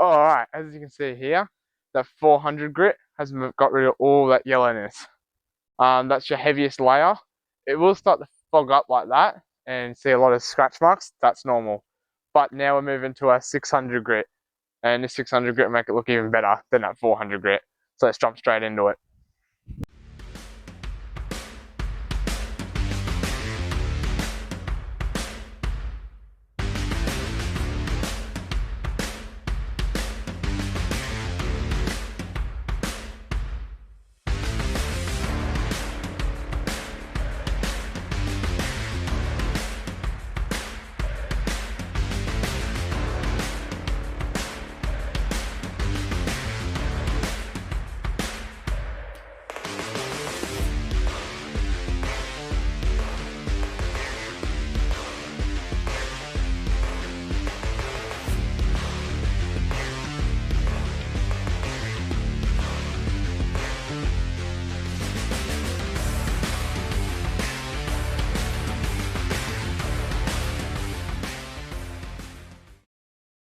Alright, as you can see here, that 400 grit has got rid of all that yellowness. That's your heaviest layer. It will start to fog up like that and see a lot of scratch marks. That's normal. But now we're moving to our 600 grit, and this 600 grit will make it look even better than that 400 grit. So let's jump straight into it.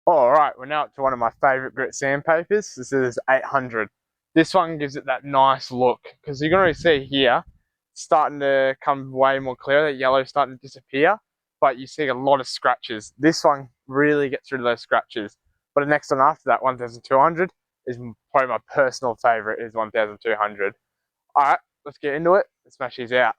Alright, we're now up to one of my favourite grit sandpapers. This is 800. This one gives it that nice look, because you can already see here, it's starting to come way more clear, that yellow's starting to disappear, but you see a lot of scratches. This one really gets rid of those scratches. But the next one after that, 1200, is probably my personal favourite, is 1200. Alright, let's get into it and smash these out.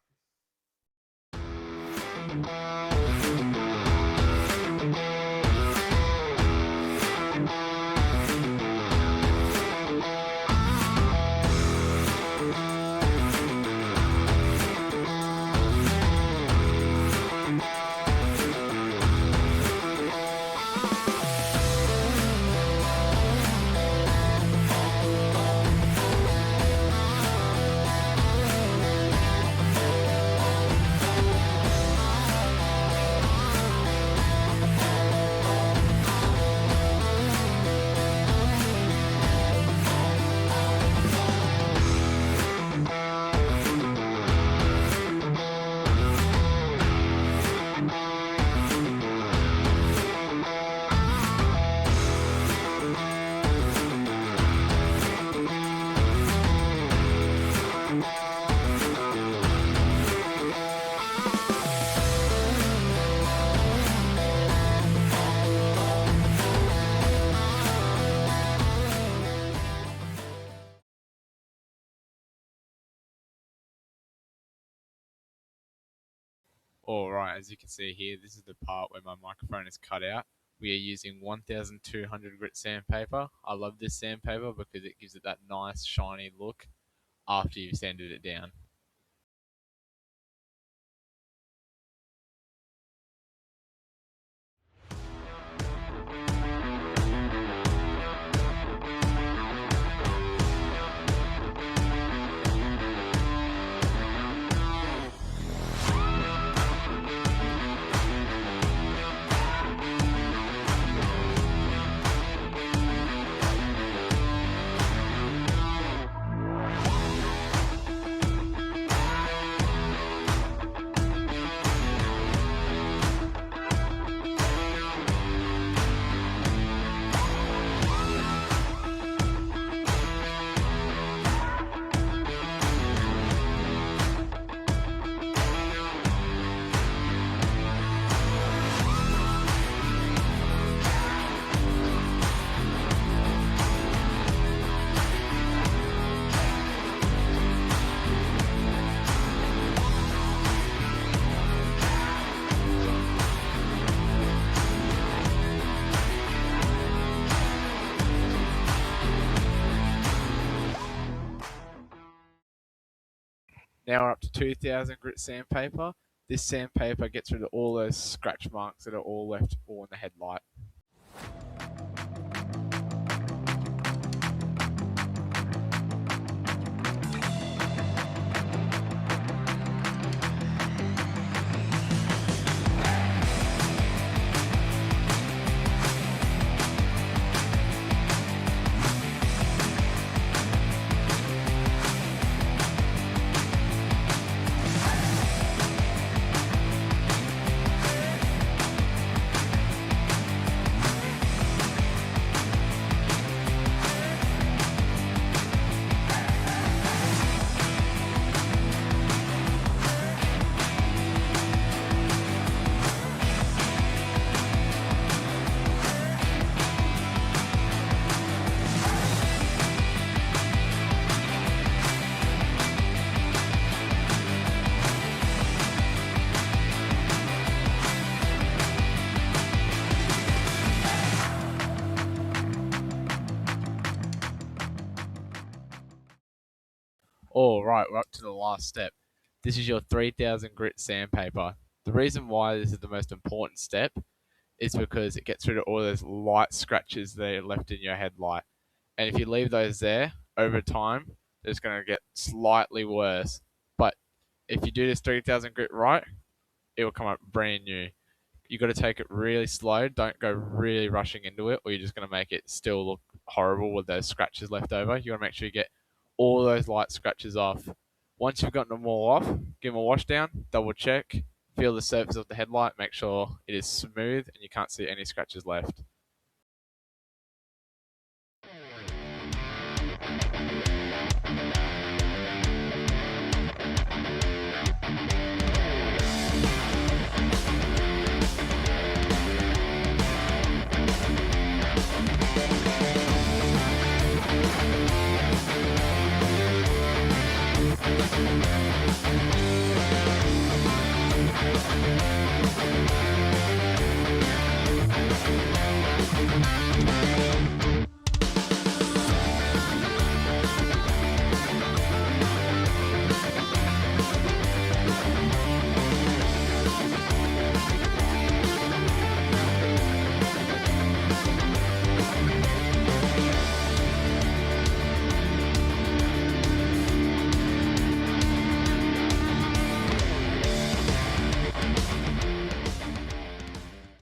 Alright, as you can see here, this is the part where my microphone is cut out. We are using 1200 grit sandpaper. I love this sandpaper because it gives it that nice shiny look after you've sanded it down. Now we're up to 2000 grit sandpaper. This sandpaper gets rid of all those scratch marks that are all left on the headlight. All right, we're up to the last step. This is your 3000 grit sandpaper. The reason why this is the most important step is because it gets rid of all those light scratches that are left in your headlight. And if you leave those there over time, it's going to get slightly worse. But if you do this 3000 grit right, it will come up brand new. You got to take it really slow. Don't go really rushing into it, or you're just going to make it still look horrible with those scratches left over. You got to make sure you get all those light scratches off. Once you've gotten them all off, give them a wash down, double check, feel the surface of the headlight, make sure it is smooth and you can't see any scratches left.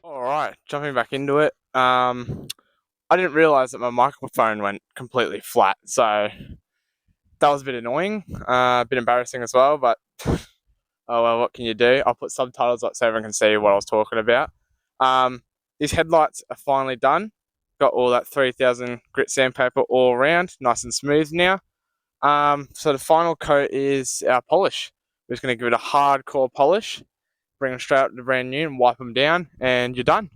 Alright, jumping back into it. I didn't realise that my microphone went completely flat, so that was a bit annoying, a bit embarrassing as well, but oh well, what can you do? I'll put subtitles up so everyone can see what I was talking about. These headlights are finally done. Got all that 3000 grit sandpaper all around, nice and smooth now. So the final coat is our polish. We're just going to give it a hardcore polish, bring them straight up to brand new and wipe them down, and you're done.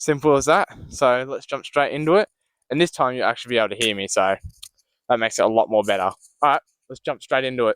Simple as that. So let's jump straight into it. And this time you'll actually be able to hear me, so that makes it a lot more better. Alright, let's jump straight into it.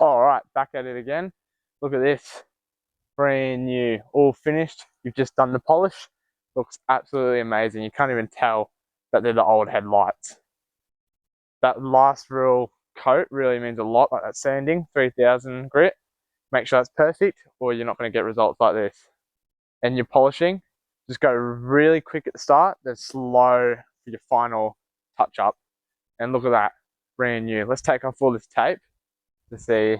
Alright, back at it again. Look at this. Brand new, all finished. You've just done the polish. Looks absolutely amazing. You can't even tell that they're the old headlights. That last real coat really means a lot, like that sanding, 3000 grit. Make sure that's perfect, or you're not going to get results like this. And your polishing, just go really quick at the start, then slow for your final touch up. And look at that, brand new. Let's take off all this tape to see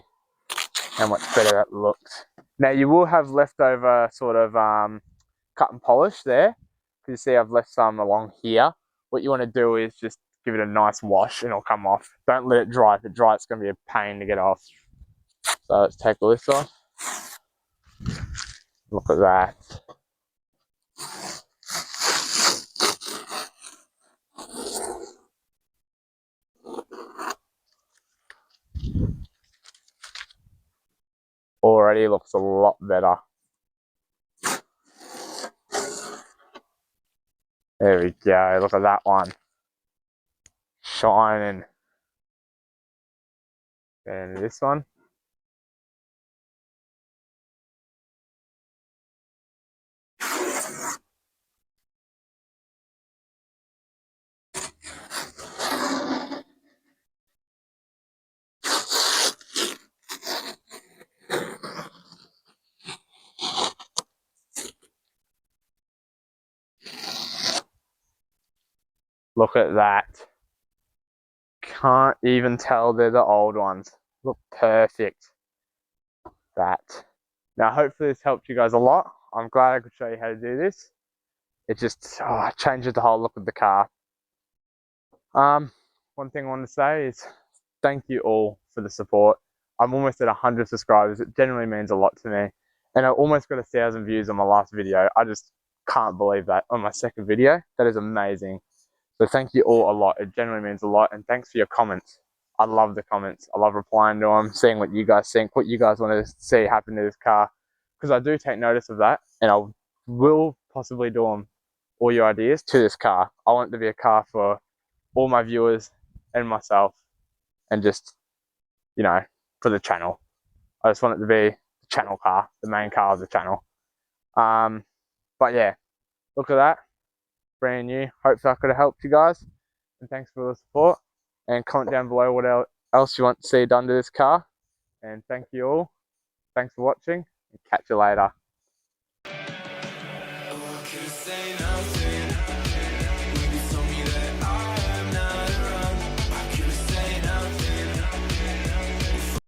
how much better that looks. Now you will have leftover sort of cut and polish there. You see I've left some along here. What you want to do is just give it a nice wash and it'll come off. Don't let it dry. If it dries, it's going to be a pain to get off. So let's take all this off. Look at that. Already looks a lot better. There we go. Look at that one. Shining. And this one. Look at that. Can't even tell they're the old ones. Look perfect. That. Now hopefully this helped you guys a lot. I'm glad I could show you how to do this. It just changes the whole look of the car. One thing I want to say is thank you all for the support. I'm almost at 100 subscribers. It genuinely means a lot to me. And I almost got 1,000 views on my last video. I just can't believe that on my second video. That is amazing. So thank you all a lot. It genuinely means a lot. And thanks for your comments. I love the comments. I love replying to them, seeing what you guys think, what you guys want to see happen to this car. Because I do take notice of that. And I will possibly do them, all your ideas, to this car. I want it to be a car for all my viewers and myself. And just, you know, for the channel. I just want it to be the channel car, the main car of the channel. But yeah, look at that. Brand new. Hopefully I could have helped you guys. And thanks for the support. And comment down below what else you want to see done to this car. And thank you all. Thanks for watching. And catch you later.